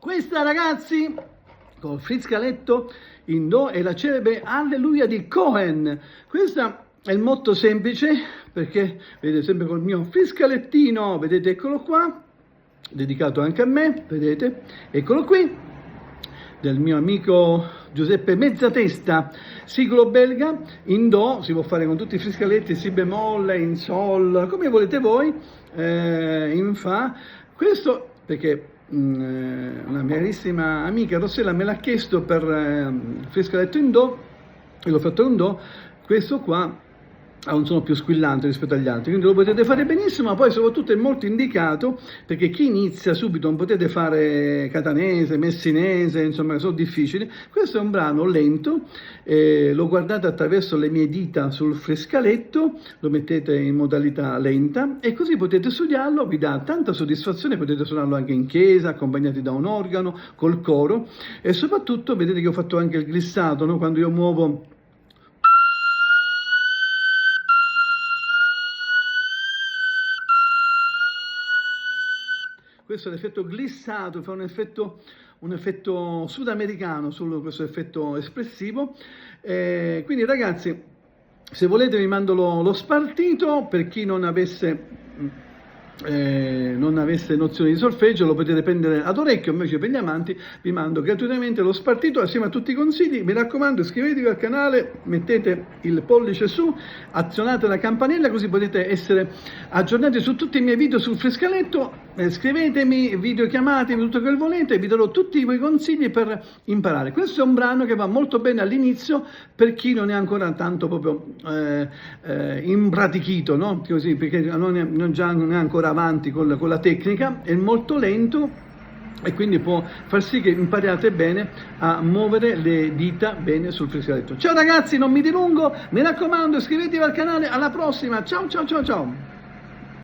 Questa, ragazzi, col friscaletto in do è la celebre Alleluia di Cohen. Questo è il motto semplice, perché vedete sempre col mio friscalettino, vedete, eccolo qua, dedicato anche a me, vedete, eccolo qui, del mio amico Giuseppe Mezzatesta, siglo belga, in do, si può fare con tutti i friscaletti, si bemolle, in sol, come volete voi, in fa. Questo perché una mia carissima amica Rossella me l'ha chiesto per friscaletto in do, e l'ho fatto in do. Questo qua ha un suono più squillante rispetto agli altri, quindi lo potete fare benissimo, ma poi soprattutto è molto indicato perché chi inizia subito non potete fare catanese, messinese, insomma sono difficili. Questo è un brano lento, lo guardate attraverso le mie dita sul frescaletto, lo mettete in modalità lenta e così potete studiarlo, vi dà tanta soddisfazione, potete suonarlo anche in chiesa, accompagnati da un organo, col coro, e soprattutto vedete che ho fatto anche il glissato, no? Quando io muovo questo è l'effetto glissato, fa un effetto sudamericano su questo effetto espressivo. Quindi ragazzi, se volete vi mando lo spartito, per chi non avesse nozioni di solfeggio lo potete prendere ad orecchio, invece per gli amanti vi mando gratuitamente lo spartito assieme a tutti i consigli. Mi raccomando, iscrivetevi al canale, mettete il pollice su, azionate la campanella così potete essere aggiornati su tutti i miei video sul frescaletto. Scrivetemi, videochiamatemi, tutto quel che volete, vi darò tutti i miei consigli per imparare. Questo è un brano che va molto bene all'inizio per chi non è ancora tanto proprio impratichito, no? Così, perché non è ancora avanti con la tecnica, è molto lento e quindi può far sì che impariate bene a muovere le dita bene sul frescaletto. Ciao ragazzi, non mi dilungo, mi raccomando, iscrivetevi al canale, alla prossima, ciao ciao ciao ciao!